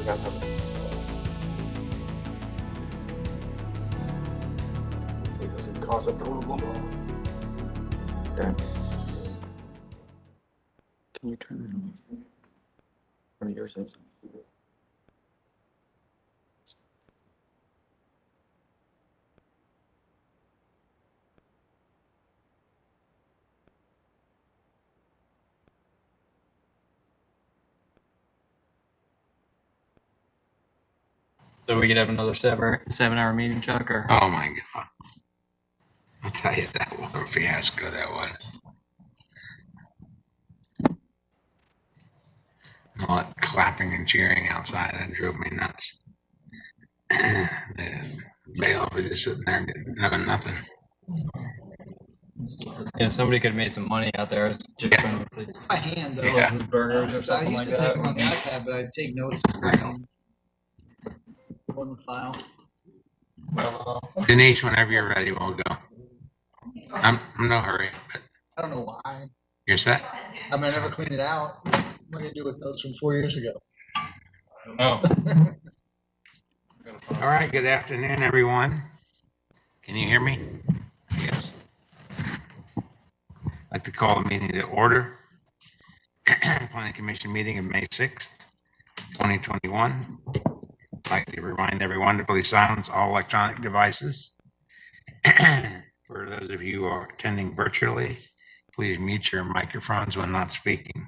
It doesn't cause approval. That's. Can you turn it on? Or yours is? So we could have another 7-hour meeting, Chuck, or Oh my God. I'll tell you, that was a fiasco that was. All that clapping and cheering outside, that drove me nuts. The bailiff was just sitting there doing nothing. somebody could have made some money out there. I was just trying to see My hand though. Yeah. burgers or I something used like to take that. them on the iPad, but I'd take notes on the file. Denise, whenever you're ready, we'll go. I'm in no hurry, but I don't know why. you're set? I mean, I never cleaned it out. What do you do with notes from 4 years ago? Oh, All right, good afternoon, everyone. Can you hear me? Yes. I'd like to call the meeting to order. Planning Commission meeting of May 6th, 2021. I'd like to remind everyone to please silence all electronic devices. For those of you who are attending virtually, please mute your microphones when not speaking.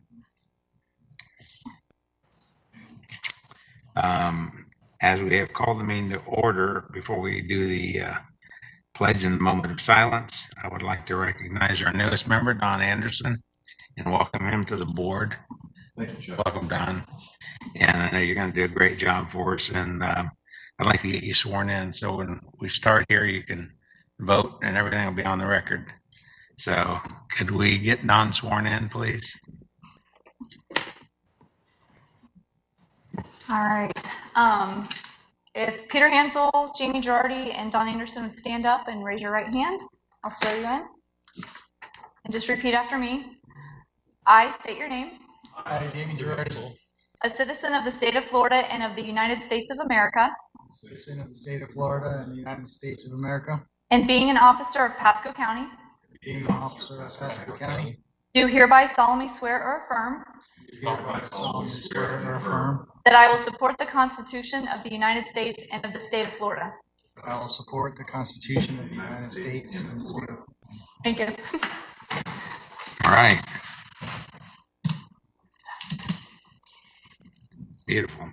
As we have called the meeting to order, before we do the pledge and the moment of silence, I would like to recognize our newest member, Don Anderson, and welcome him to the board. Thank you, Chuck. Welcome, Don. And I know you're going to do a great job for us, and I'd like to get you sworn in. So when we start here, you can vote and everything will be on the record. So could we get Don sworn in, please? All right. If Peter Hansel, Jamie Girardi, and Don Anderson would stand up and raise your right hand, I'll swear you in. And just repeat after me. I state your name. I, Jamie Girardi, A citizen of the state of Florida and of the United States of America, citizen of the state of Florida and the United States of America, and being an officer of Pasco County, being an officer of Pasco County, do hereby solemnly swear or affirm hereby solemnly swear or affirm that I will support the Constitution of the United States and of the state of Florida. that I will support the Constitution of the United States and the state of Thank you. All right. Beautiful.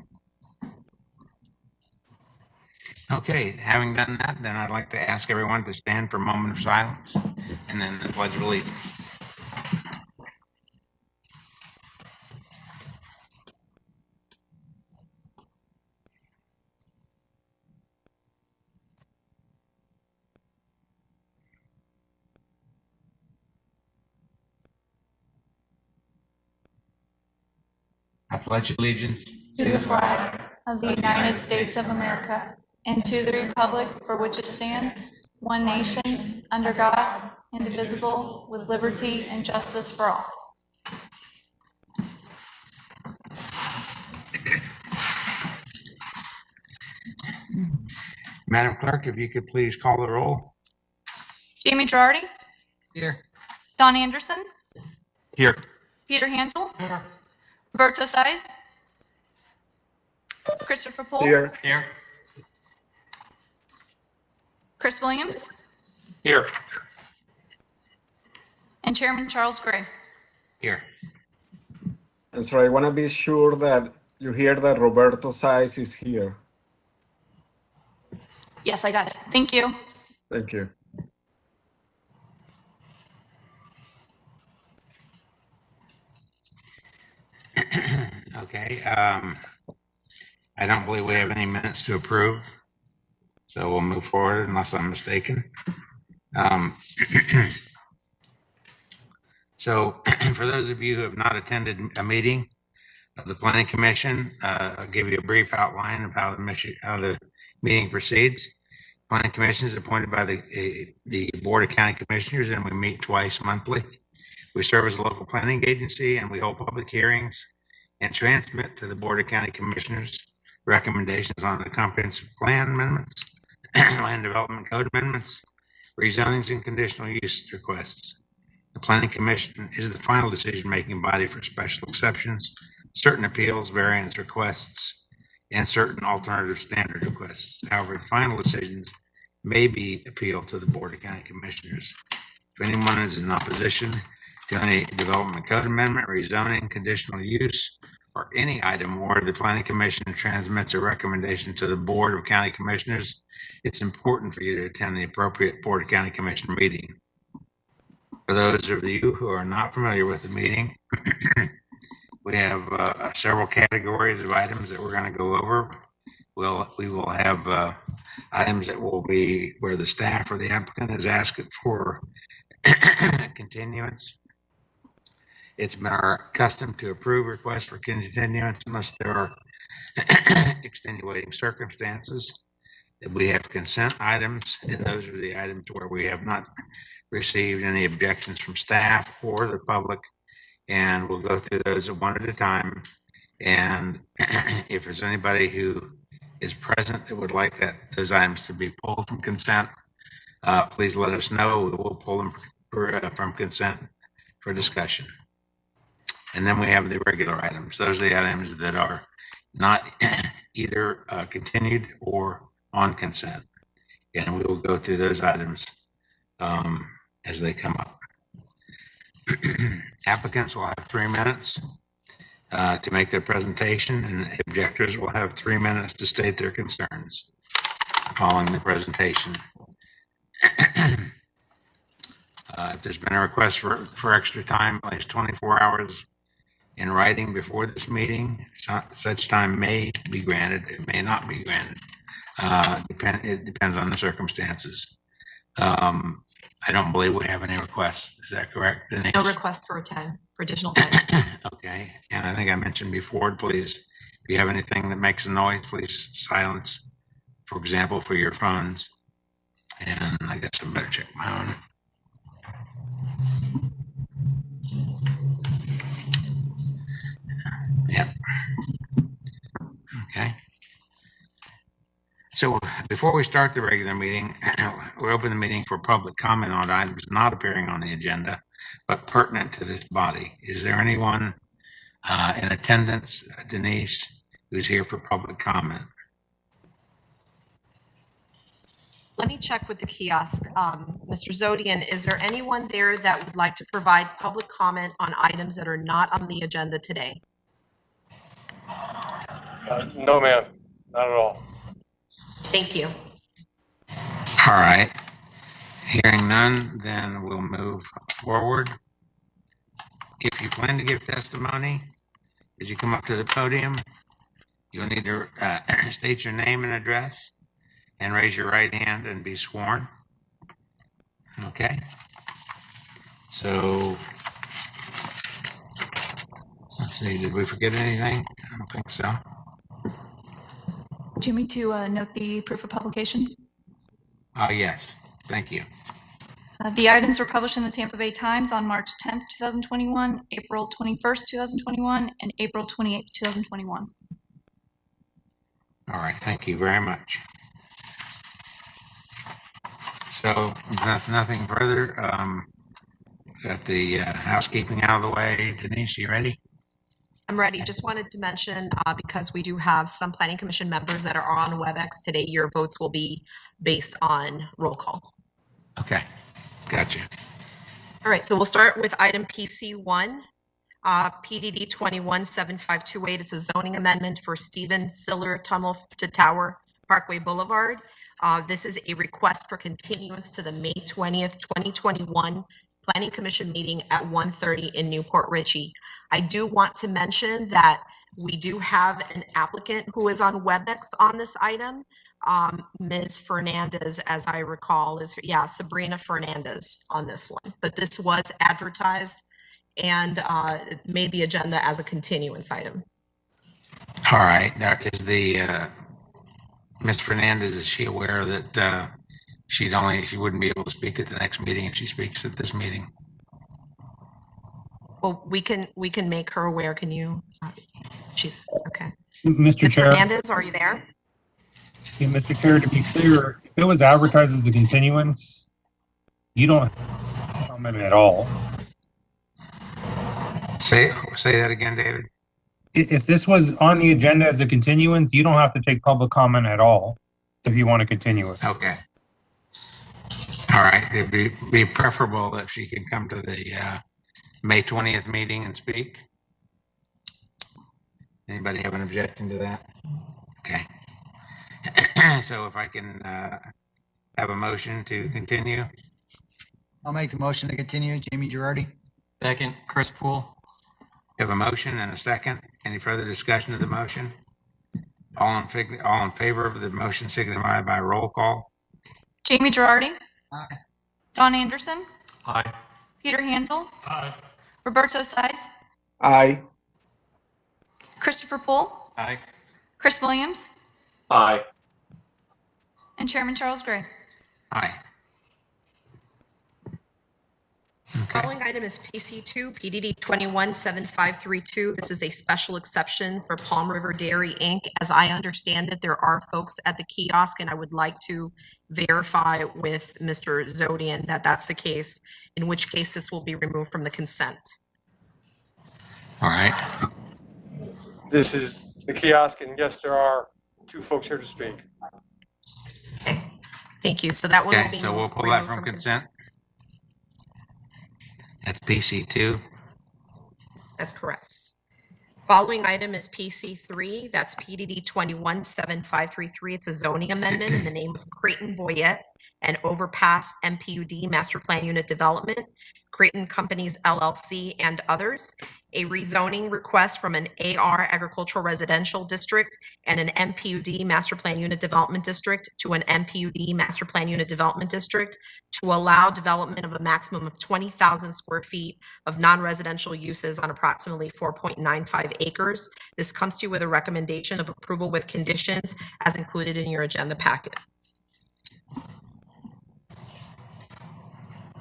Okay, having done that, then I'd like to ask everyone to stand for a moment of silence and then the Pledge of Allegiance. I pledge allegiance To the flag of the United States of America and to the republic for which it stands, one nation, under God, indivisible, with liberty and justice for all. Madam Clerk, if you could please call the roll. Jamie Girardi, here. Don Anderson, Here. Peter Hansel, Roberto Saiz, Christopher Pohl, Here. Here. Chris Williams, Here. and Chairman Charles Gray. Here. And so I want to be sure that you hear that Roberto Saiz is here. Yes, I got it. Thank you. Thank you. Okay. I don't believe we have any minutes to approve. So we'll move forward unless I'm mistaken. So for those of you who have not attended a meeting of the Planning Commission, I'll give you a brief outline of how the meeting proceeds. Planning Commission is appointed by the Board of County Commissioners, and we meet twice monthly. We serve as a local planning agency, and we hold public hearings and transmit to the Board of County Commissioners recommendations on the comprehensive plan amendments, land development code amendments, rezonings and conditional use requests. The Planning Commission is the final decision-making body for special exceptions, certain appeals, variance requests, and certain alternative standard requests. However, the final decisions may be appealed to the Board of County Commissioners. If anyone is in opposition to any development code amendment, rezoning, conditional use, or any item where the Planning Commission transmits a recommendation to the Board of County Commissioners, it's important for you to attend the appropriate Board of County Commission meeting. For those of you who are not familiar with the meeting, we have several categories of items that we're going to go over. We will have items that will be where the staff or the applicant is asking for continuance. It's been our custom to approve requests for continuance unless there are extenuating circumstances. We have consent items, and those are the items where we have not received any objections from staff or the public, and we'll go through those one at a time. And if there's anybody who is present that would like those items to be pulled from consent, please let us know. We will pull them from consent for discussion. And then we have the regular items. Those are the items that are not either continued or on consent. And we will go through those items as they come up. Applicants will have 3 minutes to make their presentation, and objectors will have 3 minutes to state their concerns following the presentation. If there's been a request for extra time, at least 24 hours in writing before this meeting, such time may be granted, it may not be granted. It depends on the circumstances. I don't believe we have any requests. Is that correct, Denise? No request for additional time. Okay, and I think I mentioned before, please, if you have anything that makes a noise, please silence, for example, for your phones. And I guess I better check my own. Yep. Okay. So before we start the regular meeting, we open the meeting for public comment on items not appearing on the agenda, but pertinent to this body. Is there anyone in attendance, Denise, who's here for public comment? Let me check with the kiosk. Mr. Zodian, is there anyone there that would like to provide public comment on items that are not on the agenda today? No, ma'am, not at all. Thank you. All right. Hearing none, then we'll move forward. If you plan to give testimony, as you come up to the podium, you'll need to state your name and address and raise your right hand and be sworn. Okay. So, let's see, did we forget anything? I don't think so. Do you want me to note the proof of publication? Yes, thank you. The items were published in the Tampa Bay Times on March 10th, 2021, April 21st, 2021, and April 28th, 2021. All right, thank you very much. So, nothing further. Got the housekeeping out of the way. Denise, you ready? I'm ready. Just wanted to mention, because we do have some planning commission members that are on WebEx today, your votes will be based on roll call. Okay, gotcha. All right, so we'll start with item PC1, PDD 217528. It's a zoning amendment for Stephen Siller Tunnel to Tower, Parkway Boulevard. This is a request for continuance to the May 20th, 2021 Planning Commission meeting at 1:30 in Newport Richey. I do want to mention that we do have an applicant who is on WebEx on this item. Ms. Fernandez, as I recall, Sabrina Fernandez on this one. But this was advertised and made the agenda as a continuance item. All right, now is the Ms. Fernandez, is she aware that she wouldn't be able to speak at the next meeting if she speaks at this meeting? Well, we can make her aware. Can you? She's okay. Mr. Ms. Chair, Fernandez, are you there? yeah, Mr. Chair, to be clear, if it was advertised as a continuance, you don't comment at all. Say that again, David. If this was on the agenda as a continuance, you don't have to take public comment at all if you want to continue it. Okay. All right. It'd be preferable if she can come to the May 20th meeting and speak. Anybody have an objection to that? Okay. So if I can have a motion to continue. I'll make the motion to continue. Jamie Girardi. Second, Chris Poole. We have a motion and a second. Any further discussion of the motion? All in favor of the motion signify by roll call. Jamie Girardi, Aye. Don Anderson, Aye. Peter Hansel, Aye. Roberto Size, Aye. Christopher Poole, Aye. Chris Williams, Aye. and Chairman Charles Gray. Aye. Following item is PC2, PDD 217532. This is a special exception for Palm River Dairy, Inc. As I understand it, there are folks at the kiosk, and I would like to verify with Mr. Zodian that that's the case, in which case this will be removed from the consent. All right. This is the kiosk, and yes, there are two folks here to speak. Okay, thank you. So that one will Okay, be so we'll pull that from consent. That's PC2. That's correct. Following item is PC3, that's PDD 217533. It's a zoning amendment in the name of Creighton Boyette and Overpass MPUD Master Plan Unit Development, Creighton Companies LLC, and others. A rezoning request from an AR Agricultural Residential District and an MPUD Master Plan Unit Development District to an MPUD Master Plan Unit Development District to allow development of a maximum of 20,000 square feet of non-residential uses on approximately 4.95 acres. This comes to you with a recommendation of approval with conditions as included in your agenda packet.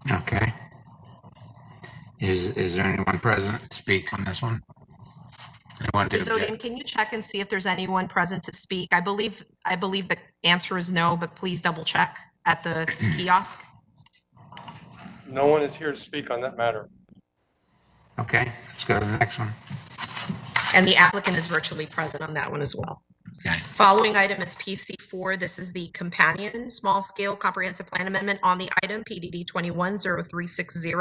Okay. Is there anyone present to speak on this one? Anyone to Mr. Zodian, object? can you check and see if there's anyone present to speak? I believe the answer is no, but please double check at the kiosk. No one is here to speak on that matter. Okay, let's go to the next one. And the applicant is virtually present on that one as well. Okay. Following item is PC4. This is the companion small-scale comprehensive plan amendment on the item, PDD 210360,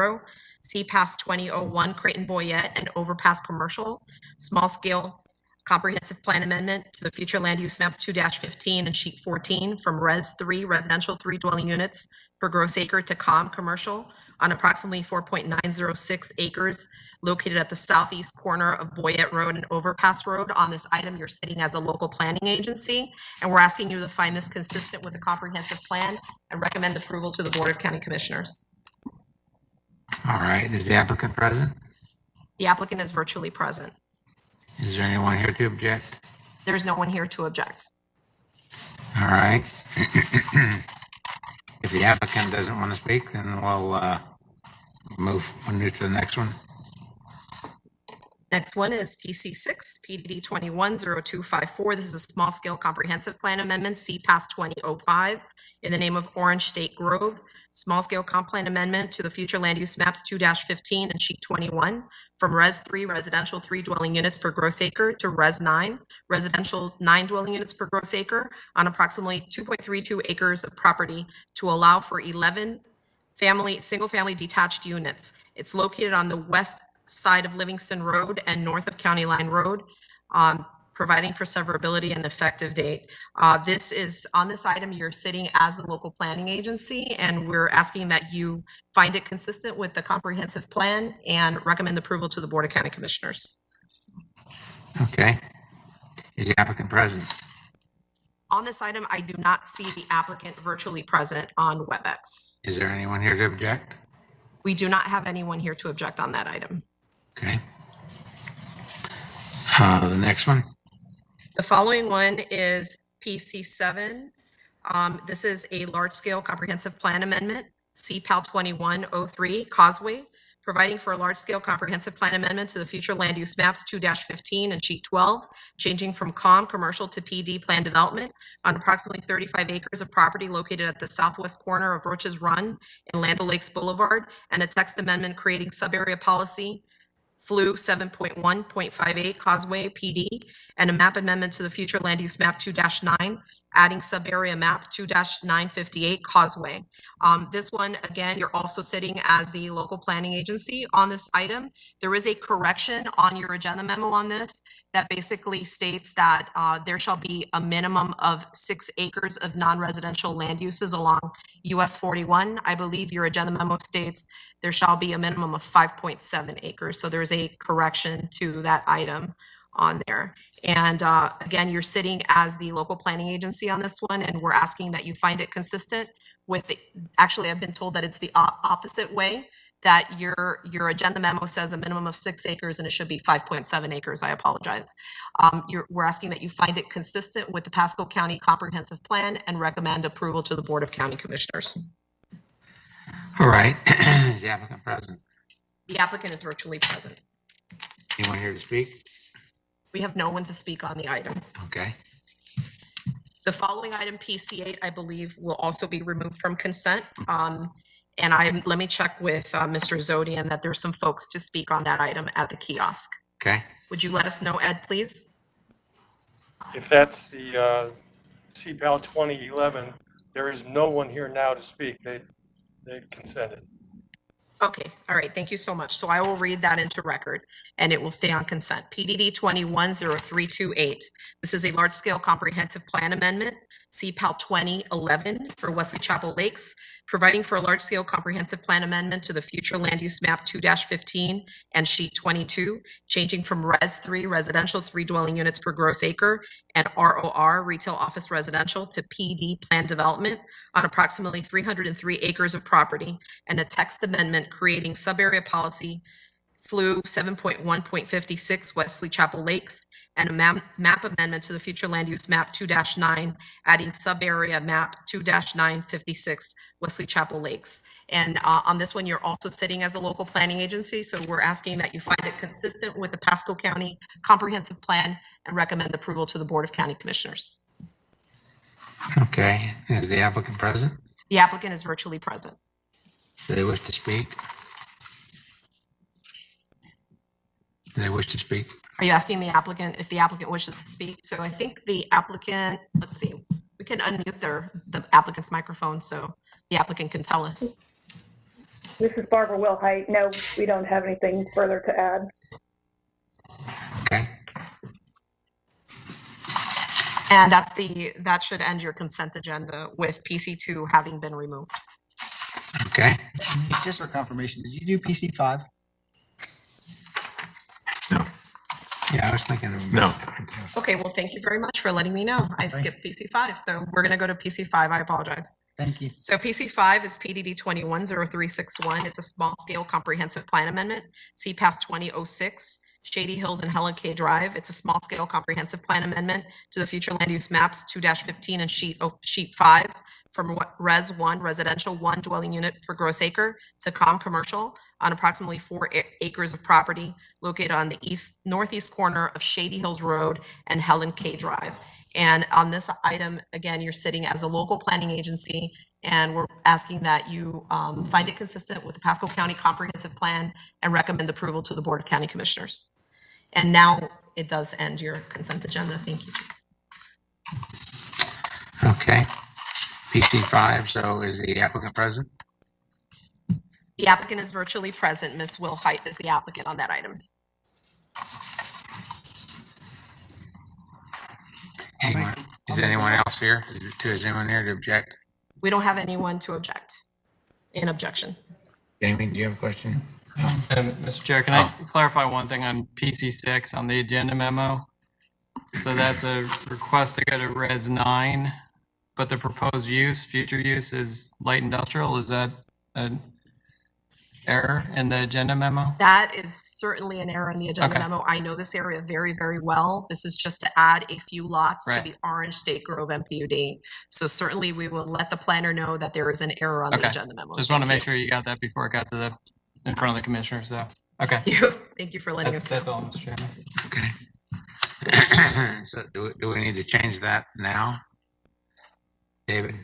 CPAS 2001, Creighton Boyette and Overpass Commercial, small-scale comprehensive plan amendment to the future land use maps 2-15 and sheet 14 from Res 3 residential 3 dwelling units per gross acre to COM commercial on approximately 4.906 acres located at the southeast corner of Boyette Road and Overpass Road. On this item, you're sitting as a local planning agency, and we're asking you to find this consistent with the comprehensive plan and recommend approval to the Board of County Commissioners. All right, is the applicant present? The applicant is virtually present. Is there anyone here to object? There's no one here to object. All right. If the applicant doesn't want to speak, then we'll move to the next one. Next one is PC6, PDD 210254. This is a small-scale comprehensive plan amendment, CPAS 2005, in the name of Orange State Grove. Small-scale comp plan amendment to the future land use maps 2-15 and sheet 21 from Res 3 residential 3 dwelling units per gross acre to Res 9 residential 9 dwelling units per gross acre on approximately 2.32 acres of property to allow for 11 single-family detached units. It's located on the west side of Livingston Road and north of County Line Road, providing for severability and effective date. This is, on this item, you're sitting as the local planning agency, and we're asking that you find it consistent with the comprehensive plan and recommend approval to the Board of County Commissioners. Okay. Is the applicant present? On this item, I do not see the applicant virtually present on WebEx. Is there anyone here to object? We do not have anyone here to object on that item. Okay. The next one. The following one is PC7. This is a large-scale comprehensive plan amendment, Cpal 2103 Causeway providing for a large-scale comprehensive plan amendment to the future land use maps 2-15 and sheet 12, changing from COM commercial to PD plan development on approximately 35 acres of property located at the southwest corner of Roach's Run and Land O'Lakes Boulevard, and a text amendment creating sub-area policy Flu 7.1.58 Causeway PD, and a map amendment to the future land use map 2-9, adding sub-area map 2-958 Causeway. This one, again, you're also sitting as the local planning agency on this item. There is a correction on your agenda memo on this that basically states that there shall be a minimum of 6 acres of non-residential land uses along US 41. I believe your agenda memo states there shall be a minimum of 5.7 acres. So there's a correction to that item on there. And again, you're sitting as the local planning agency on this one, and we're asking that you find it consistent with the, actually, I've been told that it's the opposite way, that your agenda memo says a minimum of 6 acres and it should be 5.7 acres. I apologize. We're asking that you find it consistent with the Pasco County Comprehensive Plan and recommend approval to the Board of County Commissioners. All right. Is the applicant present? The applicant is virtually present. Anyone here to speak? We have no one to speak on the item. Okay. The following item, PC8, I believe will also be removed from consent. And let me check with Mr. Zodian that there's some folks to speak on that item at the kiosk. Okay. Would you let us know, Ed, please? If that's the Cpal 2011, there is no one here now to speak. They've consented. Okay, all right, thank you so much. So I will read that into record and it will stay on consent. PDD 210328. This is a large-scale comprehensive plan amendment, Cpal 2011 for Wesley Chapel Lakes, providing for a large-scale comprehensive plan amendment to the future land use map 2-15 and sheet 22, changing from Res 3 residential 3 dwelling units per gross acre and ROR retail office residential to PD plan development on approximately 303 acres of property, and a text amendment creating sub-area policy Flu 7.1.56 Wesley Chapel Lakes, and a map amendment to the future land use map 2-9, adding sub-area map 2-956 Wesley Chapel Lakes. And on this one, you're also sitting as a local planning agency, so we're asking that you find it consistent with the Pasco County Comprehensive Plan and recommend approval to the Board of County Commissioners. Okay. Is the applicant present? The applicant is virtually present. Do they wish to speak? Do they wish to speak? Are you asking the applicant if the applicant wishes to speak? So I think the applicant, let's see, we can unmute the applicant's microphone so the applicant can tell us. This is Barbara Wilhite. No, we don't have anything further to add. Okay. And that should end your consent agenda with PC2 having been removed. Okay. Just for confirmation, did you do PC5? Yeah, I was thinking of No. Okay, well, thank you very much for letting me know. I skipped PC5, so we're going to go to PC5. I apologize. Thank you. So PC5 is PDD 210361. It's a small-scale comprehensive plan amendment, CPAth 2006, Shady Hills and Helen K. Drive. It's a small-scale comprehensive plan amendment to the future land use maps 2-15 and sheet 5 from Res 1 residential 1 dwelling unit per gross acre to COM commercial on approximately 4 acres of property located on the northeast corner of Shady Hills Road and Helen K. Drive. And on this item, again, you're sitting as a local planning agency, and we're asking that you find it consistent with the Pasco County Comprehensive Plan and recommend approval to the Board of County Commissioners. And now it does end your consent agenda. Thank you. Okay. PC5, so is the applicant present? The applicant is virtually present. Ms. Wilhite is the applicant on that item. Is anyone else here? Is anyone here to object? We don't have anyone to object. In objection. Jamie, do you have a question? Mr. Chair, can I clarify one thing on PC6 on the agenda memo? So that's a request to go to Res 9, but the proposed use, future use is light industrial. Is that an error in the agenda memo? That is certainly an error in the agenda Okay. memo. I know this area very, very well. This is just to add a few lots to Right. the Orange State Grove MPUD. So certainly we will let the planner know that there is an error on the Okay. agenda memo. Just want to Thank make sure you got that before it got to the in front of the commissioners, though. Okay. Thank you for letting us know. That's all, Mr. Chairman. Okay. So do we need to change that now? David?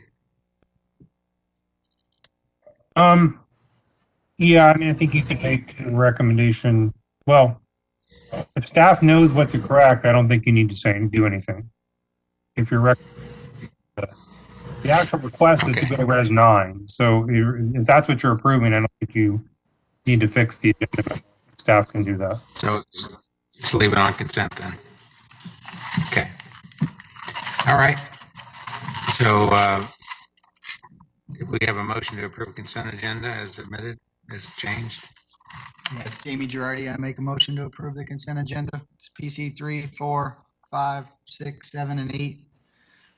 Yeah, I mean, I think you can make a recommendation. Well, if staff knows what to correct, I don't think you need to do anything. If you're the actual request is to go to Res 9. So if that's what you're approving, I don't think you need to fix the agenda. Staff can do that. So just leave it on consent then. Okay. All right. So if we have a motion to approve consent agenda as submitted, as changed. Yes, Jamie Girardi, I make a motion to approve the consent agenda. It's PC 3, 4, 5, 6, 7, and 8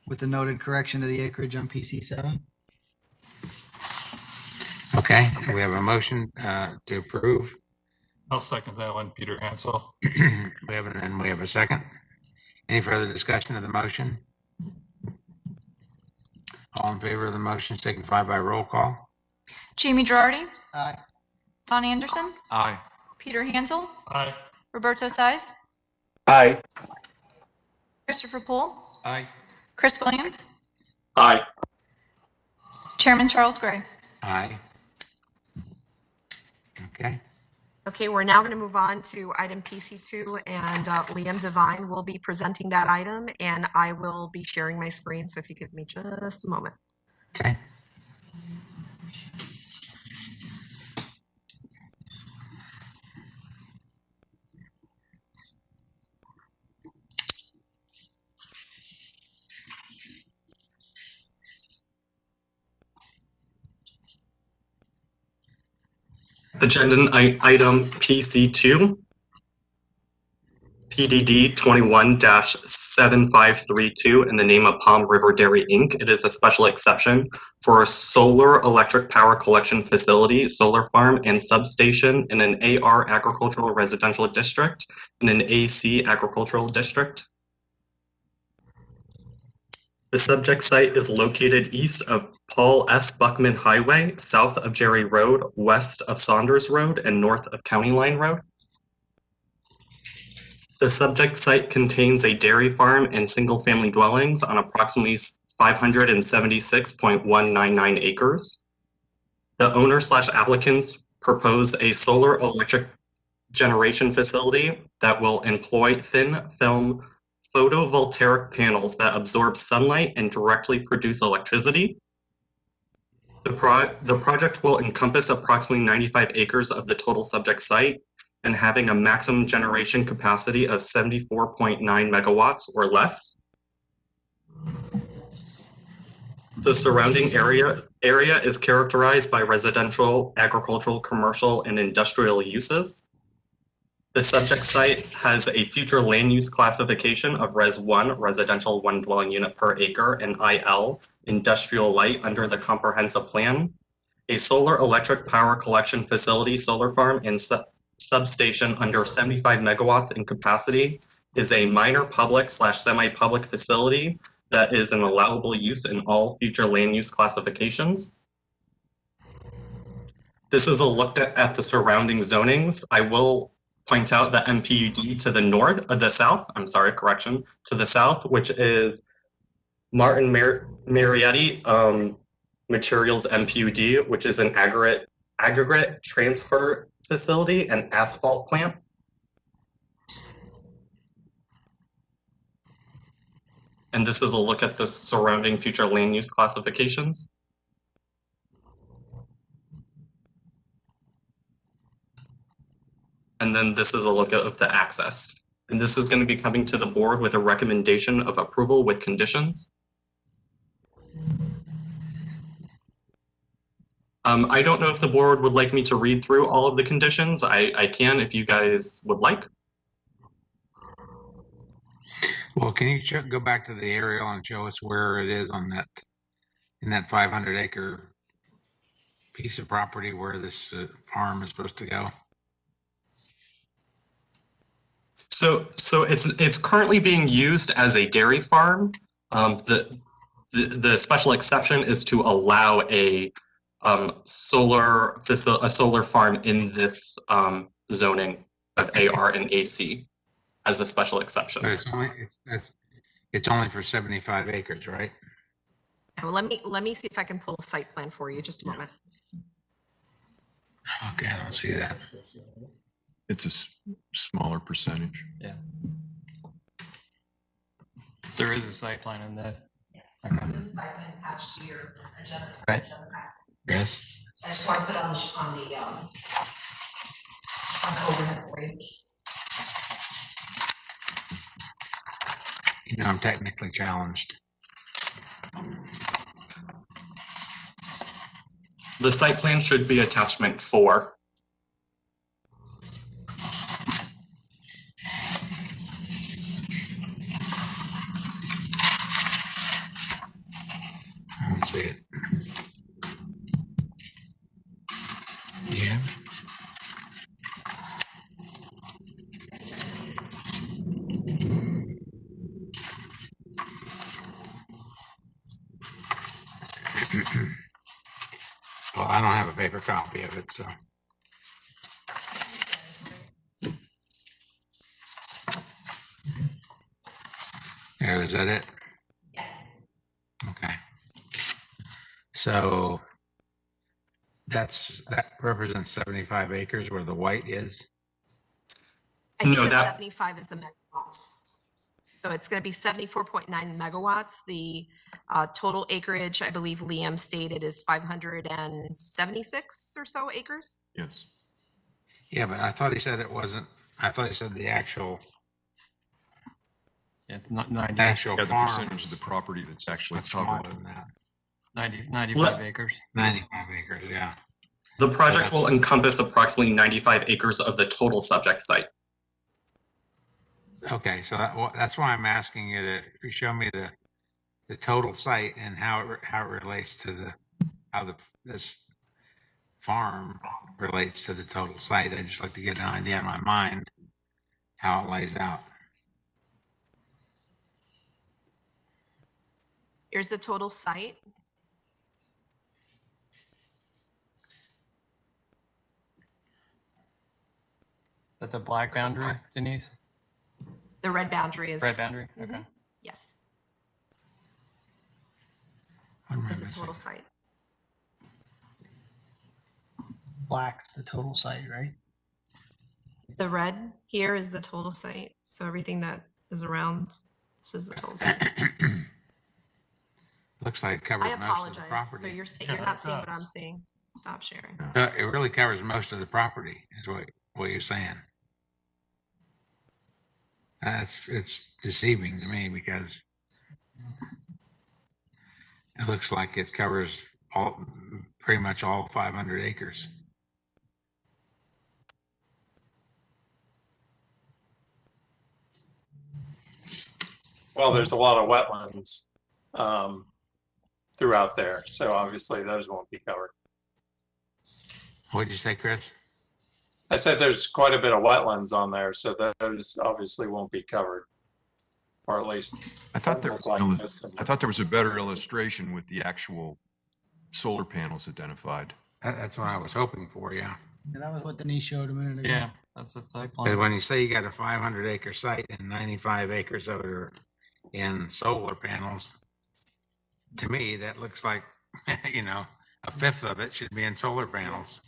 with the noted correction to the acreage on PC 7. Okay, we have a motion to approve. I'll second that one, Peter Hansel. We have a second. Any further discussion of the motion? All in favor of the motion signify by roll call. Jamie Girardi, Aye. Don Anderson, Aye. Peter Hansel, Aye. Roberto Size, Aye. Christopher Poole, Aye. Chris Williams, Aye. Chairman Charles Gray. Aye. Okay. Okay, we're now going to move on to item PC2, and Liam Devine will be presenting that item, and I will be sharing my screen, so if you give me just a moment. Okay. Agenda item PC2, PDD 21-7532 in the name of Palm River Dairy Inc. It is a special exception for a solar electric power collection facility, solar farm, and substation in an AR agricultural residential district and an AC agricultural district. The subject site is located east of Paul S. Buckman Highway, south of Jerry Road, west of Saunders Road, and north of County Line Road. The subject site contains a dairy farm and single-family dwellings on approximately 576.199 acres. The owner/applicants propose a solar electric generation facility that will employ thin film photovoltaic panels that absorb sunlight and directly produce electricity. The project will encompass approximately 95 acres of the total subject site and having a maximum generation capacity of 74.9 megawatts or less. The surrounding area is characterized by residential, agricultural, commercial, and industrial uses. The subject site has a future land use classification of Res 1, residential 1 dwelling unit per acre, and IL, industrial light under the comprehensive plan. A solar electric power collection facility, solar farm, and substation under 75 megawatts in capacity is a minor public/semi-public facility that is an allowable use in all future land use classifications. This is a look at the surrounding zonings. I will point out the MPUD to the north, to the south, which is Martin Marietti Materials MPUD, which is an aggregate transfer facility and asphalt plant. And this is a look at the surrounding future land use classifications. And then this is a look of the access. And this is going to be coming to the board with a recommendation of approval with conditions. I don't know if the board would like me to read through all of the conditions. I can if you guys would like. Well, can you go back to the aerial and show us where it is on that, in that 500 acre piece of property where this farm is supposed to go? So it's currently being used as a dairy farm. The special exception is to allow a a solar farm in this zoning of AR and AC as a special exception. But it's only for 75 acres, right? Well, let me see if I can pull a site plan for you. Just a moment. Okay, I don't see that. It's a smaller percentage. Yeah. There is a site plan in that. There's a site plan attached to your agenda. Right. Yes. I just want to put on the overhead for you. You know, I'm technically challenged. The site plan should be attachment 4. I don't see it. Yeah. Well, I don't have a paper copy of it, so. There, is that it? Yes. Okay. So that represents 75 acres where the white is. I think No, the that- 75 is the megawatts. So it's going to be 74.9 megawatts. The total acreage, I believe Liam stated, is 576 or so acres. Yes. Yeah, but I thought he said it wasn't, I thought he said the actual Yeah, it's not 90, actual Yeah, the farm percentage of is the property that's actually much smaller covered. than that. 95 What? acres. 95 acres, yeah. The project will that's- encompass approximately 95 acres of the total subject site. Okay, so that's why I'm asking you to, if you show me the total site and how it relates to this farm relates to the total site. I'd just like to get an idea in my mind how it lays out. Here's the total site. That's a black boundary, Denise? The red boundary is. Red boundary? Okay. Yes, What am I is the missing? total site. Black's the total site, right? The red here is the total site. So everything that is around, this is the total site. Looks like it covers I most of the apologize. So property. you're Yeah, not it seeing what does. I'm seeing. Stop sharing. It really covers most of the property, is what you're saying. It's deceiving to me because it looks like it covers pretty much all 500 acres. Well, there's a lot of wetlands throughout there, so obviously those won't be covered. What'd you say, Chris? I said there's quite a bit of wetlands on there, so those obviously won't be covered, or at least. I thought there look was, like most of them. I thought there was a better illustration with the actual solar panels identified. That's what I was hoping for, yeah. Yeah, that was what Denise showed a minute ago. Yeah, that's the site But plan. when you say you got a 500 acre site and 95 acres of it are in solar panels, to me, that looks like, you know, a fifth of it should be in solar panels,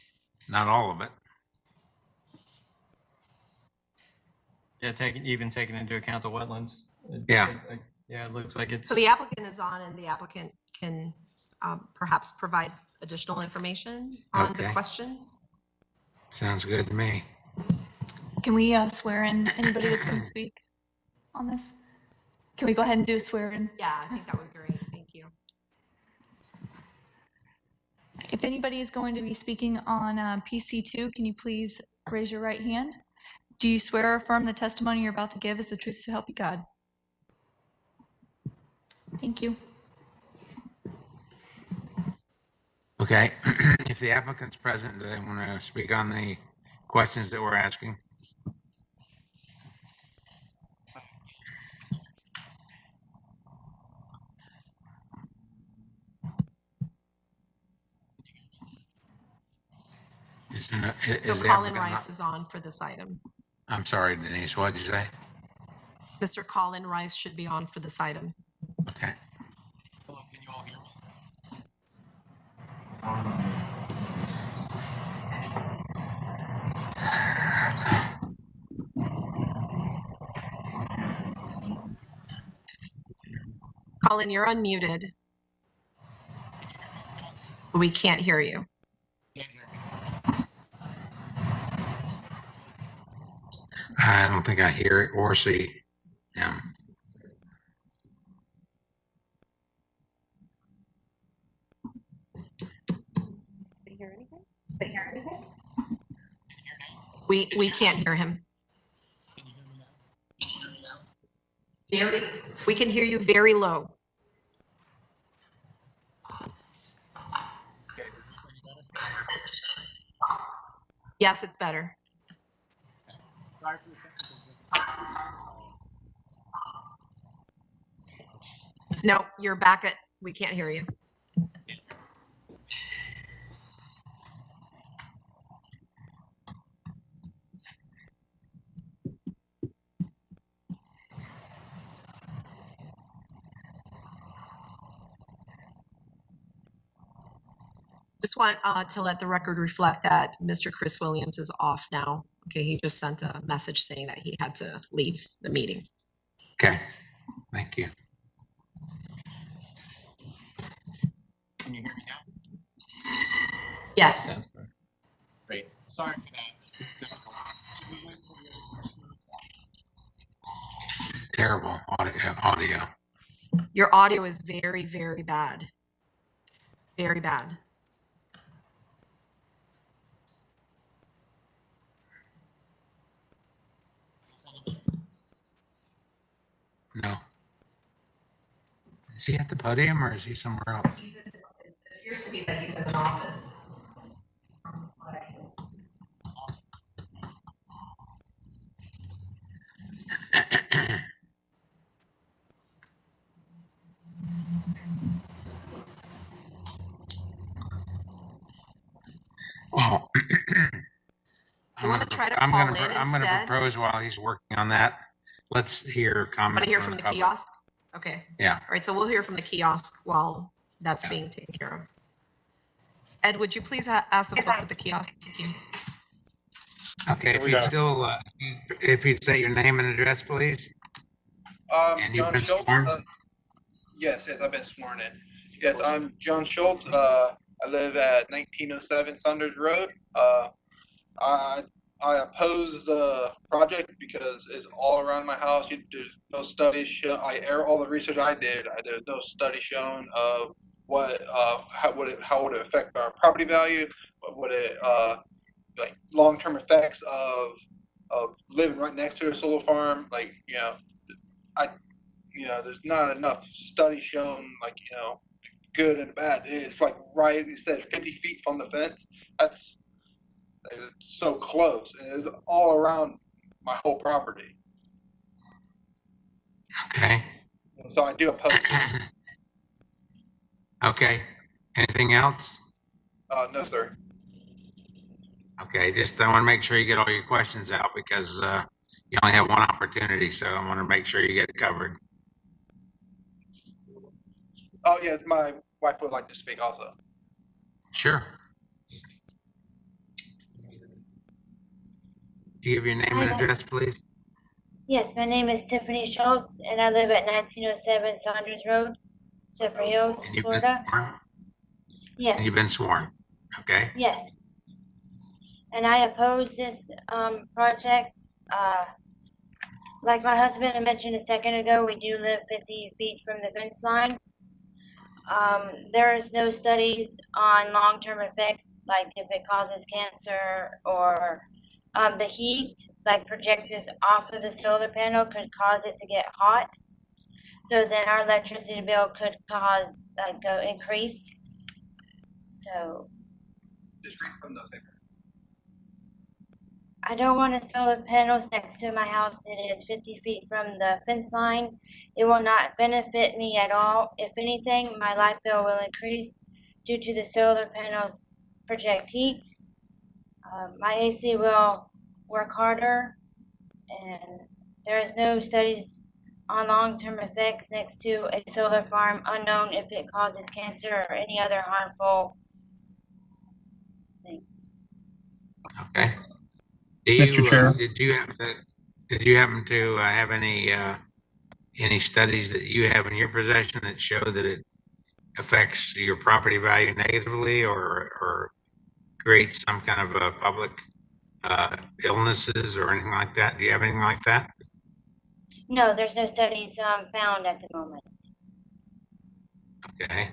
not all of it. Yeah, taking into account the wetlands. Yeah. Yeah, it looks like it's. So the applicant is on, and the applicant can perhaps provide additional information on the Okay. questions. Sounds good to me. Can we swear in anybody that's going to speak on this? Can we go ahead and do a swear in? Yeah, I think that would be great. Thank you. If anybody is going to be speaking on PC2, can you please raise your right hand? Do you swear or affirm the testimony you're about to give is the truth to help you God? Thank you. Okay, if the applicant's present, do they want to speak on the questions that we're asking? Is there no- So is the Colin applicant Rice not- is on for this item. I'm sorry, Denise, what did you say? Mr. Colin Rice should be on for this item. Okay. Hello, can you all hear me? Colin, you're unmuted. We can't hear you. Can't hear me. I don't think I hear it or see him. We can't hear him. We can hear you very low. Yes, it's better. Sorry for the technical difficulties. No, you're back at, we can't hear you. Just want to let the record reflect that Mr. Chris Williams is off now. Okay, he just sent a message saying that he had to leave the meeting. Okay, thank you. Can you hear me now? Yes. Great. Sorry for that difficulty. Should we wait till the other question? Terrible audio. Your audio is very, very bad. Very bad. No. Is he at the podium or is he somewhere else? It appears to be that he's in an office. Well, You want to try to I'm call gonna, in I'm gonna instead? propose while he's working on that. Let's hear Want comments. to hear from the public. kiosk? Okay. Yeah. All right, so we'll hear from the kiosk while that's being taken care of. Ed, would you please ask the folks at the kiosk? Thank you. Okay, Here if we you'd go. still, if you'd say your name and address, please. And you've John been Schultz. sworn? Yes, I've been sworn in. Yes, I'm John Schultz. I live at 1907 Saunders Road. I oppose the project because it's all around my house. There's no studies show. All the research I did. There's no study shown of how would it affect our property value? What would it like long-term effects of living right next to a solar farm? Like there's not enough study shown, good and bad. It's like right, you said 50 feet from the fence. That's so close. And it's all around my whole property. Okay. So I do oppose it. Okay. Anything else? No, sir. Okay, just I want to make sure you get all your questions out because you only have one opportunity, so I want to make sure you get it covered. Oh, yeah, my wife would like to speak also. Sure. You give your name and address, please? Yes, my name is Tiffany Schultz, and I live at 1907 Saunders Road, Zephyr Hills, And you've been Florida. sworn? Yes, And you've been sworn, okay? yes. And I oppose this project. Like my husband had mentioned a second ago, we do live 50 feet from the fence line. There is no studies on long-term effects, like if it causes cancer or the heat, like projects off of the solar panel could cause it to get hot. So then our electricity bill could cause increase. So Just read from the paper. I don't want a solar panels next to my house. It is 50 feet from the fence line. It will not benefit me at all. If anything, my light bill will increase due to the solar panels project heat. My AC will work harder, and there is no studies on long-term effects next to a solar farm, unknown if it causes cancer or any other harmful things. Okay. Do you, Mr. Chair. did you happen to have any studies that you have in your possession that show that it affects your property value negatively or creates some kind of a public illnesses or anything like that? Do you have anything like that? No, there's no studies found at the moment. Okay.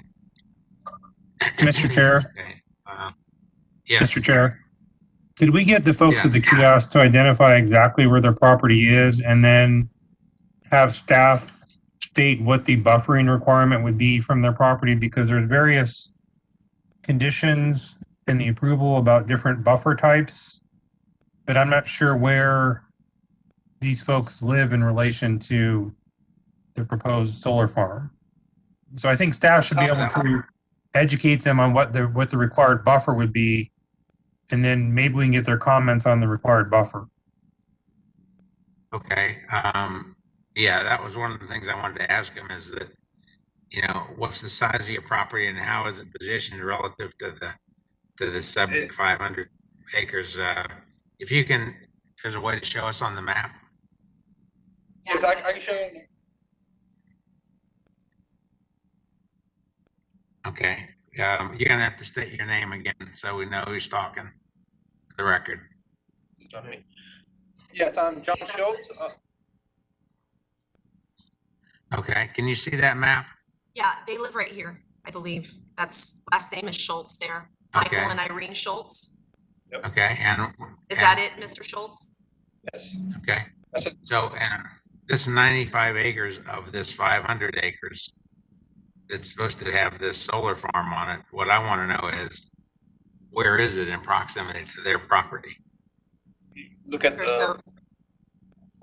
Mr. Chair. Okay. Yes. Mr. Chair, could we get the folks at the Yes. kiosk to identify exactly where their property is and then have staff state what the buffering requirement would be from their property? Because there's various conditions in the approval about different buffer types, but I'm not sure where these folks live in relation to the proposed solar farm. So I think staff should be able to educate them on what the required buffer would be, and then maybe we can get their comments on the required buffer. Okay. Yeah, that was one of the things I wanted to ask him is that, you know, what's the size of your property and how is it positioned relative to the 7,500 acres? If you can, if there's a way to show us on the map. Yes, I can show you. Okay. You're gonna have to state your name again so we know who's talking for the record. Yes, I'm John Schultz. Okay. Can you see that map? Yeah, they live right here, I believe. That's, last name is Schultz there. Okay. Michael and Irene Schultz. Okay. Is that it, Mr. Schultz? Yes. Okay. That's it. So, and this 95 acres of this 500 acres that's supposed to have this solar farm on it, what I want to know is where is it in proximity to their property? Look at So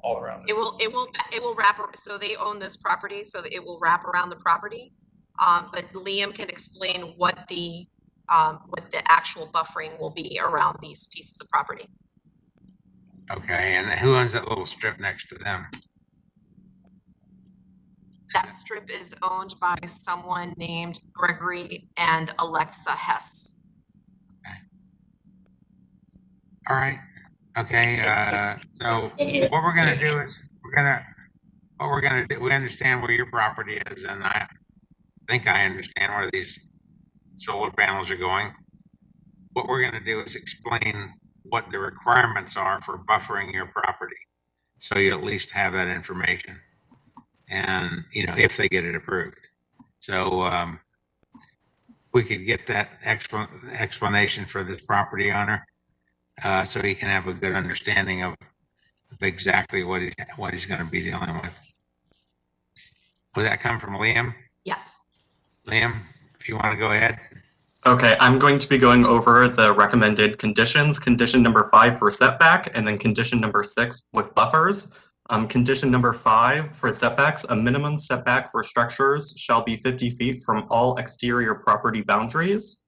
all around. it will wrap, so they own this property, so that it will wrap around the property. But Liam can explain what the actual buffering will be around these pieces of property. Okay, and who owns that little strip next to them? That strip is owned by someone named Gregory and Alexa Hess. All right. Okay. So what we're going to do is we understand where your property is, and I think I understand where these solar panels are going. What we're going to do is explain what the requirements are for buffering your property, so you at least have that information. And, you know, if they get it approved. So we could get that explanation for this property owner so he can have a good understanding of exactly what he's going to be dealing with. Would that come from Liam? Yes. Liam, if you want to go ahead. Okay, I'm going to be going over the recommended conditions. Condition number 5 for setback, and then condition number 6 with buffers. Condition number 5 for setbacks, a minimum setback for structures shall be 50 feet from all exterior property boundaries.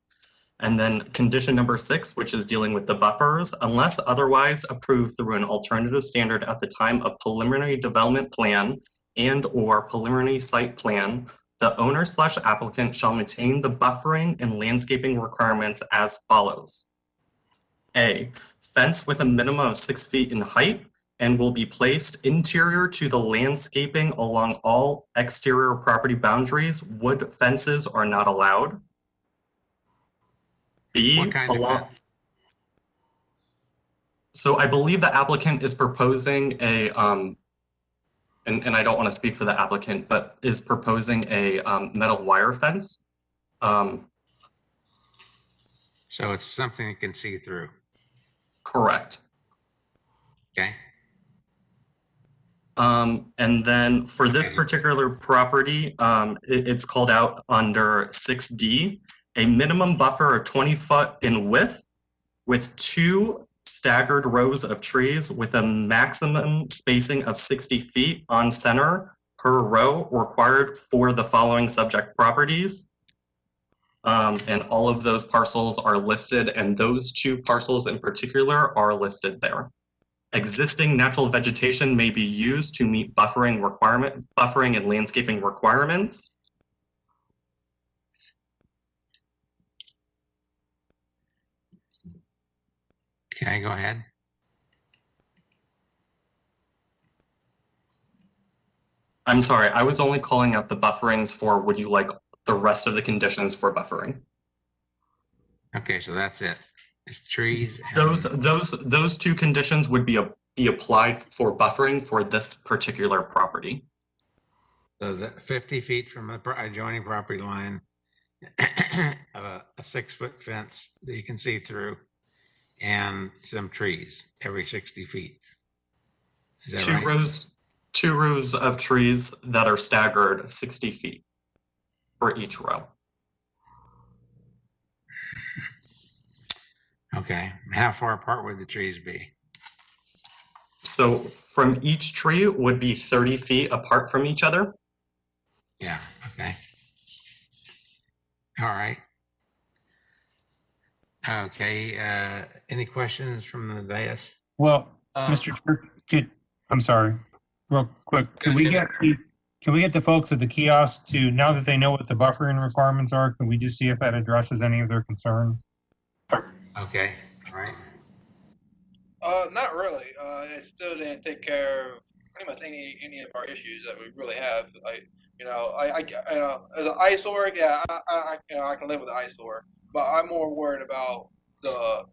And then condition number 6, which is dealing with the buffers, unless otherwise approved through an alternative standard at the time of preliminary development plan and or preliminary site plan, the owner/applicant shall maintain the buffering and landscaping requirements as follows. A, fence with a minimum of 6 feet in height and will be placed interior to the landscaping along all exterior property boundaries. Wood fences are not allowed. B, What kind of fence? So I believe the applicant is proposing a, and I don't want to speak for the applicant, but is proposing a metal wire fence. So it's something you can see through. Correct. Okay. And then for this particular property, it's called out under 6D, a minimum buffer of 20 foot in width with 2 staggered rows of trees with a maximum spacing of 60 feet on center per row required for the following subject properties. And all of those parcels are listed, and those two parcels in particular are listed there. Existing natural vegetation may be used to meet buffering and landscaping requirements. Okay, go ahead. I'm sorry, I was only calling out the bufferings for, would you like the rest of the conditions for buffering? Okay, so that's it. It's trees. And Those two conditions would be applied for buffering for this particular property. So that 50 feet from the adjoining property line, a 6-foot fence that you can see through, and some trees every 60 feet. Is that right? Two rows of trees that are staggered 60 feet for each row. Okay. How far apart would the trees be? So from each tree would be 30 feet apart from each other. Yeah. Okay. All right. Okay. Any questions from the dais? Well, Mr. Chair, I'm sorry, real quick. Can we get the folks at the kiosk to, now that they know what the buffering requirements are, can we just see if that addresses any of their concerns? Okay. All right. Not really. It still didn't take care of pretty much any of our issues that we really have. As an eyesore, yeah, I can live with an eyesore, but I'm more worried about the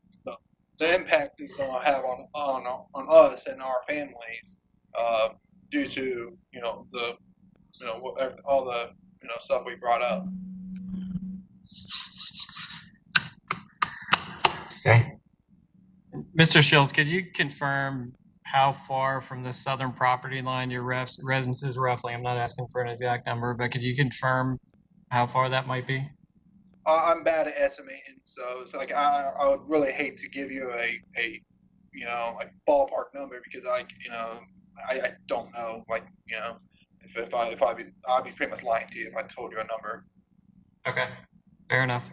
impact it's gonna have on us and our families, due to all the stuff we brought up. Okay. Mr. Schultz, could you confirm how far from the southern property line your residence is roughly? I'm not asking for an exact number, but could you confirm how far that might be? I'm bad at estimating, so it's like I would really hate to give you a ballpark number because I don't know, I'd be pretty much lying to you if I told you a number. Okay, fair enough.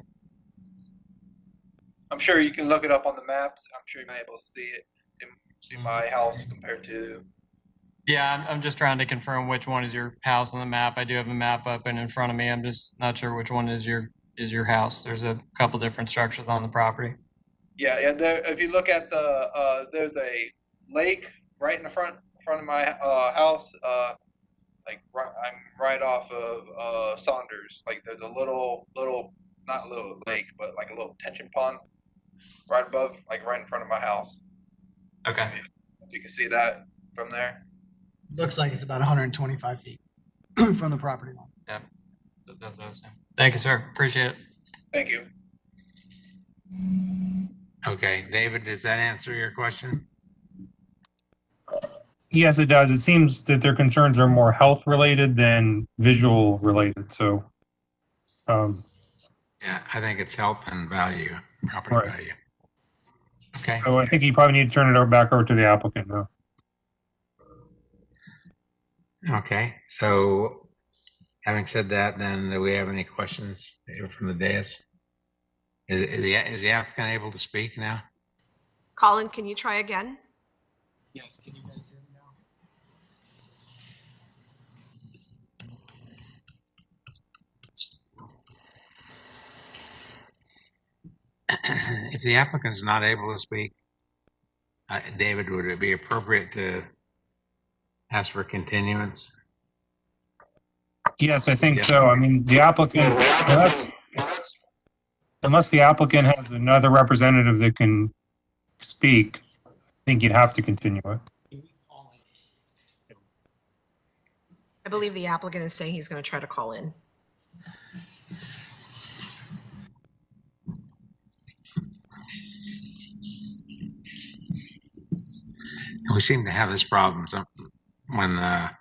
I'm sure you can look it up on the maps. I'm sure you might be able to see it, see my house compared to. Yeah, I'm just trying to confirm which one is your house on the map. I do have a map up and in front of me. I'm just not sure which one is your house. There's a couple different structures on the property. Yeah. If you look at there's a lake right in the front of my house. I'm right off of Saunders. Like there's a little not a little lake, but like a little tension pond right above, like right in front of my house. Okay. If you can see that from there. Looks like it's about 125 feet from the property line. Yeah, that's what I was saying. Thank you, sir. Appreciate it. Thank you. Okay, David, does that answer your question? Yes, it does. It seems that their concerns are more health related than visual related. So, Yeah, I think it's health and value, property value. Okay. So I think you probably need to turn it back over to the applicant now. Okay, so having said that, then do we have any questions from the dais? Is the applicant able to speak now? Colin, can you try again? Yes, can you guys hear me now? If the applicant's not able to speak, David, would it be appropriate to ask for continuance? Yes, I think so. I mean, the applicant, unless the applicant has another representative that can speak, I think you'd have to continue it. I believe the applicant is saying he's going to try to call in. We seem to have this problem when a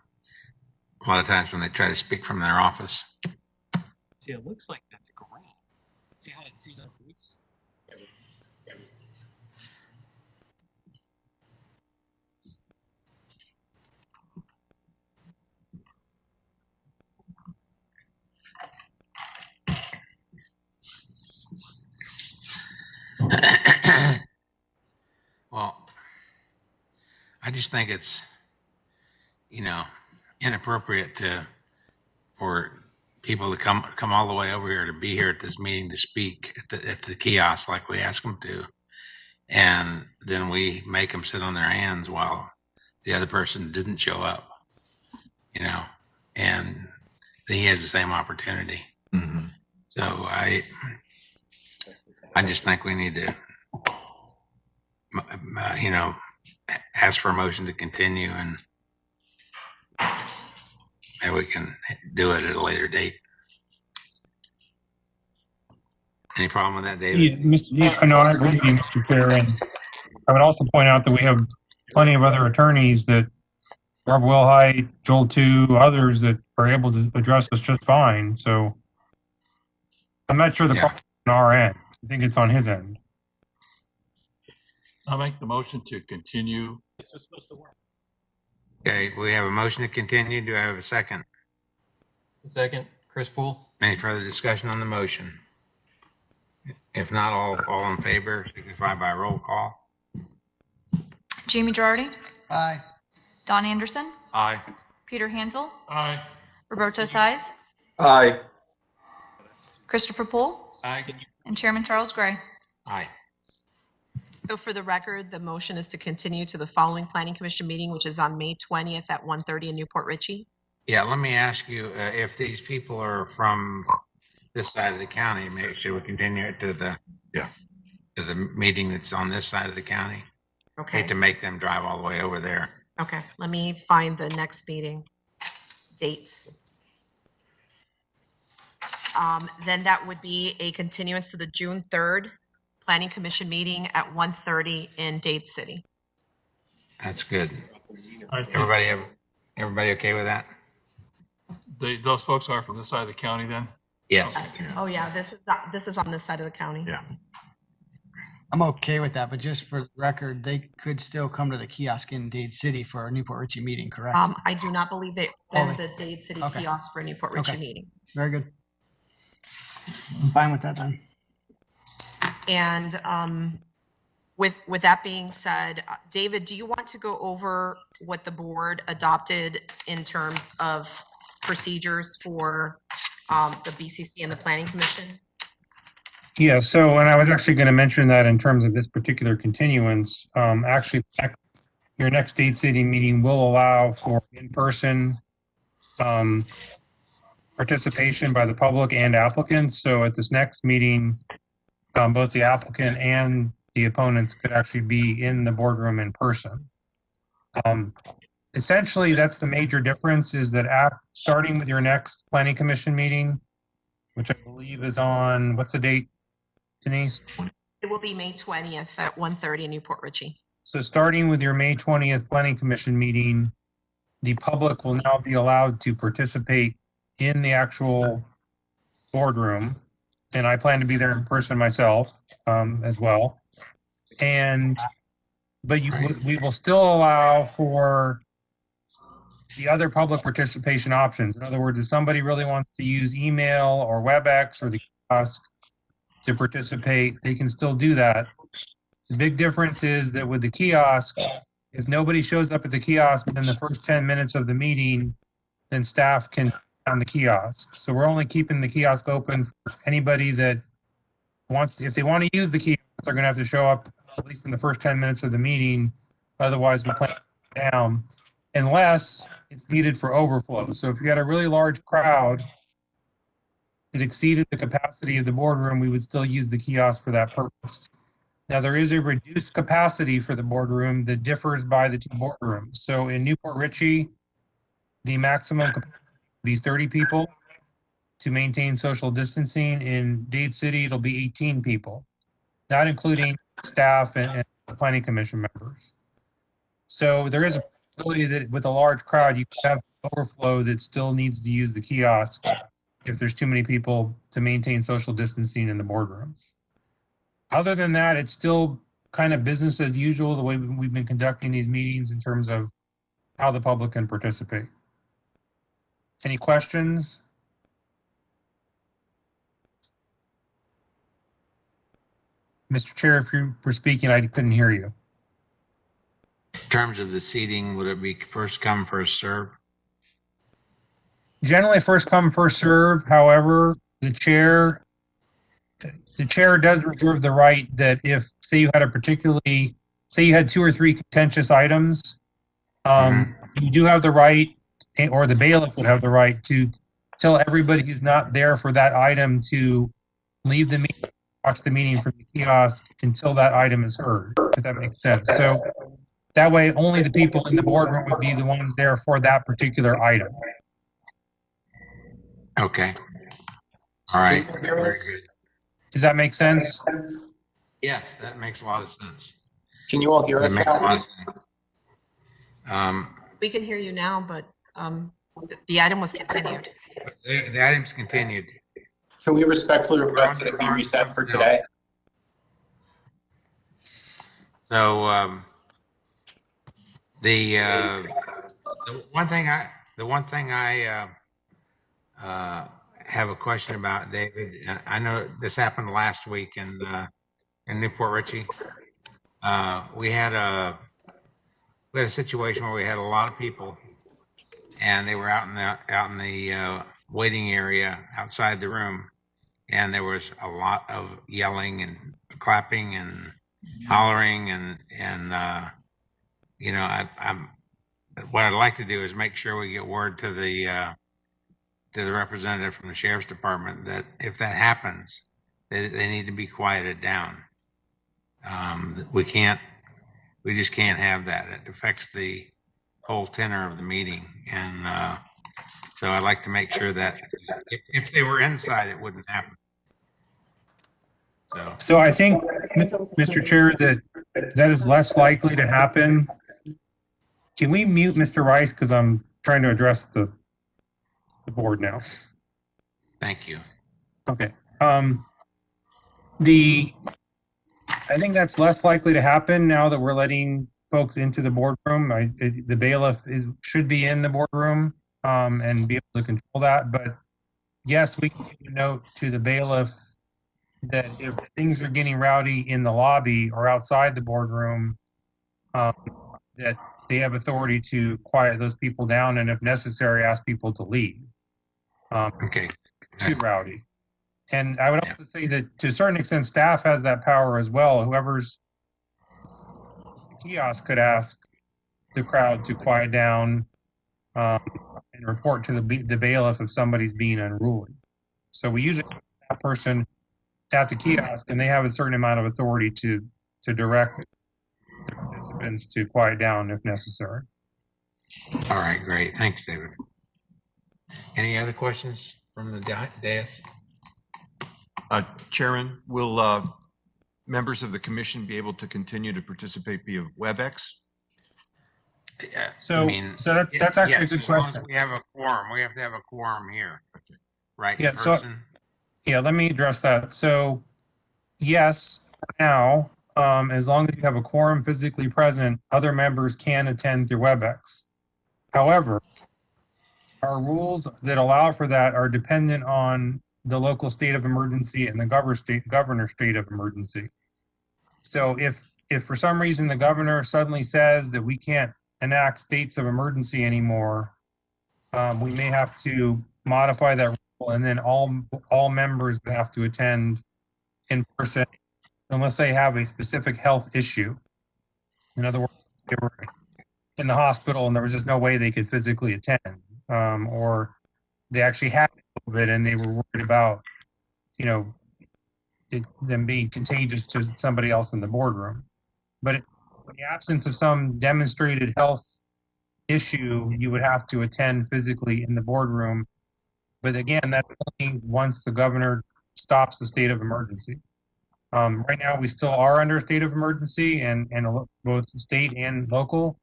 lot of times when they try to speak from their office. See, it looks like that's green. See how it sees our roots? just think it's, inappropriate for people to come all the way over here to be here at this meeting to speak at the kiosk like we ask them to. And then we make them sit on their hands while the other person didn't show up, and he has the same opportunity. Mm-hmm. So I just think we need to, ask for a motion to continue, and maybe we can do it at a later date. Any problem with that, David? No, I agree with you, Mr. Chair, and I would also point out that we have plenty of other attorneys that Barbara Wilhite, Joel Tu, others that are able to address us just fine. So I'm not sure the problem is on our end. I think it's on his end. I'll make the motion to continue. It's just supposed to work. Okay, we have a motion to continue. Do I have a second? Second, Chris Poole. Any further discussion on the motion? If not, all in favor, signify by roll call. Jamie Girardi, Aye. Don Anderson, Aye. Peter Hansel, Aye. Roberto Size, Aye. Christopher Poole, Aye. and Chairman Charles Gray. Aye. So for the record, the motion is to continue to the following planning commission meeting, which is on May 20th at 1:30 in Newport Richey. Yeah, let me ask you, if these people are from this side of the county, should we continue it to the meeting that's on this side of the county? Okay. Hate to make them drive all the way over there. Okay, let me find the next meeting date. Then that would be a continuance to the June 3rd Planning Commission meeting at 1:30 in Dade City. That's good. I think Everybody okay with that? those folks are from this side of the county then? Yes. Oh, yeah, this is on this side of the county. Yeah. I'm okay with that, but just for the record, they could still come to the kiosk in Dade City for our Newport Richey meeting, correct? I do not believe they opened the Dade City Okay. kiosk for a Newport Richey Okay. meeting. Very good. I'm fine with that then. And with that being said, David, do you want to go over what the board adopted in terms of procedures for the BCC and the Planning Commission? Yeah, so, and I was actually going to mention that in terms of this particular continuance, actually, your next Dade City meeting will allow for in-person participation by the public and applicants. So at this next meeting, both the applicant and the opponents could actually be in the boardroom in person. Essentially, that's the major difference, is that starting with your next Planning Commission meeting, which I believe is on, what's the date, Denise? It will be May 20th at 1:30 in Newport Richey. So starting with your May 20th Planning Commission meeting, the public will now be allowed to participate in the actual boardroom. And I plan to be there in person myself as well. But we will still allow for the other public participation options. In other words, if somebody really wants to use email or WebEx or the kiosk to participate, they can still do that. The big difference is that with the kiosk, if nobody shows up at the kiosk within the first 10 minutes of the meeting, then staff can on the kiosk. So we're only keeping the kiosk open for anybody that wants, if they want to use the kiosk, they're going to have to show up at least in the first 10 minutes of the meeting. Otherwise, we'll plan it down unless it's needed for overflow. So if you had a really large crowd that exceeded the capacity of the boardroom, we would still use the kiosk for that purpose. Now, there is a reduced capacity for the boardroom that differs by the two boardrooms. So in Newport Richey, the maximum capacity would be 30 people to maintain social distancing. In Dade City, it'll be 18 people, not including staff and planning commission members. So there is a possibility that with a large crowd, you could have overflow that still needs to use the kiosk if there's too many people to maintain social distancing in the boardrooms. Other than that, it's still kind of business as usual, the way we've been conducting these meetings in terms of how the public can participate. Any questions? Mr. Chair, if you were speaking, I couldn't hear you. In terms of the seating, would it be first come, first serve? Generally, first come, first serve. However, the chair does reserve the right that if, say you had say you had 2 or 3 contentious items, you do have the right, or the bailiff would have the right to tell everybody who's not there for that item to leave the meeting, watch the meeting from the kiosk until that item is heard, if that makes sense. So that way, only the people in the boardroom would be the ones there for that particular item. Okay. All right. Very good. Does that make sense? Yes, that makes a lot of sense. Can you all hear That us makes a lot now? of sense. We can hear you now, but the item was continued. The item's continued. Can we respectfully request that it be reset for today? So the one thing I have a question about, David. I know this happened last week in Newport Richey. We had a situation where we had a lot of people, and they were out in the waiting area outside the room, and there was a lot of yelling and clapping and hollering, and you know, I'm what I'd like to do is make sure we get word to the representative from the sheriff's department that if that happens, they need to be quieted down. We just can't have that. It affects the whole tenor of the meeting. And so I'd like to make sure that if they were inside, it wouldn't happen. So I think, Mr. Chair, that is less likely to happen. Can we mute Mr. Rice? Because I'm trying to address the board now. Thank you. Okay. I think that's less likely to happen now that we're letting folks into the boardroom. The bailiff should be in the boardroom and be able to control that. But yes, we can give a note to the bailiff that if things are getting rowdy in the lobby or outside the boardroom, that they have authority to quiet those people down, and if necessary, ask people to leave. Okay. Too rowdy. And I would also say that to a certain extent, staff has that power as well. Whoever's kiosk could ask the crowd to quiet down and report to the bailiff if somebody's being unruly. So we usually have that person at the kiosk, and they have a certain amount of authority to direct the participants to quiet down if necessary. All right, great. Thanks, David. Any other questions from the dais? Chairman, will members of the commission be able to continue to participate via WebEx? So that's actually a good as long question. as we have a quorum. We have to have a quorum here, right? Yeah. In person? Let me address that. So yes, for now, as long as you have a quorum physically present, other members can attend through WebEx. However, our rules that allow for that are dependent on the local state of emergency and the governor's state of emergency. So if for some reason the governor suddenly says that we can't enact states of emergency anymore, we may have to modify that rule, and then all members would have to attend in person unless they have a specific health issue. In other words, they were in the hospital and there was just no way they could physically attend, or they actually had COVID and they were worried about, them being contagious to somebody else in the boardroom. But in the absence of some demonstrated health issue, you would have to attend physically in the boardroom. But again, that's only once the governor stops the state of emergency. Right now, we still are under a state of emergency and both state and local.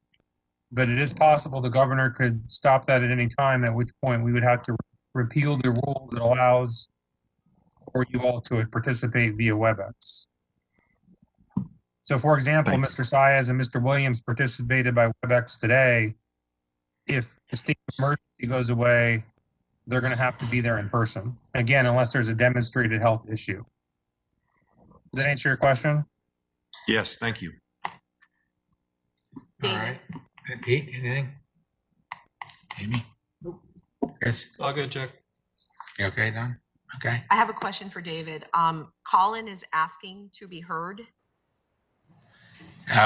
But it is possible the governor could stop that at any time, at which point we would have to repeal the rule that allows for you all to participate via WebEx. So for example, Mr. Saez and Mr. Williams participated by WebEx today. If the state of emergency goes away, they're going to have to be there in person. Again, unless there's a demonstrated health issue. Does that answer your question? Yes, thank you. All right. Hey, Pete, anything? Amy? Chris? All good, Chair. You okay, Don? Okay. I have a question for David. Colin is asking to be heard.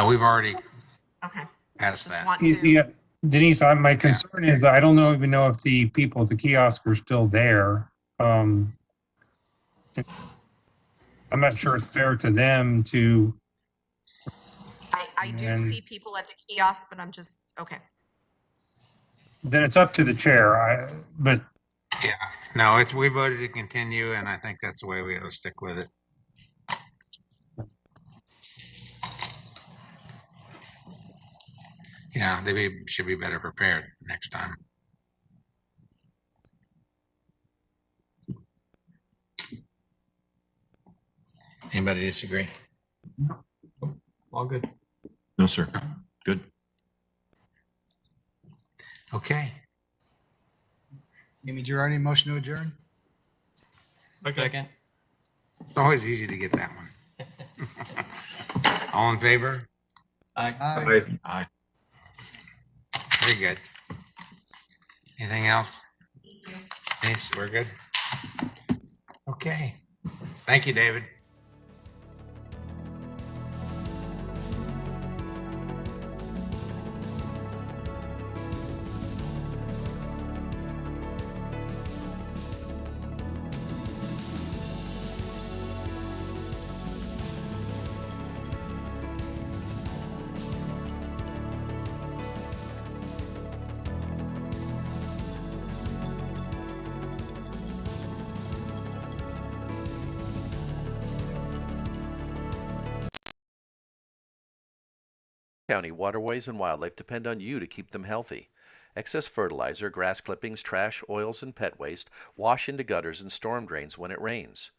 We've already Okay. passed Just that. want to, Yeah, Denise, my concern is I don't even know if the people at the kiosk are still there. I'm not sure it's fair to them to. I do And see people at the kiosk, but I'm just, okay. then it's up to the chair. But Yeah, no, we voted to continue, and I think that's the way we ought to stick with it. Yeah, should be better prepared next time. Anybody disagree? All good. No, sir. Good. Okay. Jamie Girardi, motion to adjourn. Second. It's always easy to get that one. All in favor? Aye. Aye. Aye. Very good. Anything else? Denise, we're good? Okay. Thank you, David. County waterways and wildlife depend on you to keep them healthy. Excess fertilizer, grass clippings, trash, oils, and pet waste wash into gutters and storm drains when it rains.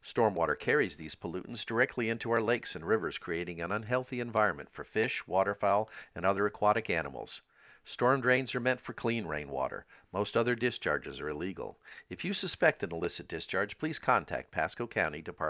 Stormwater carries these pollutants directly into our lakes and rivers, creating an unhealthy environment for fish, waterfowl, and other aquatic animals. Storm drains are meant for clean rainwater. Most other discharges are illegal. If you suspect an illicit discharge, please contact Pasco County Department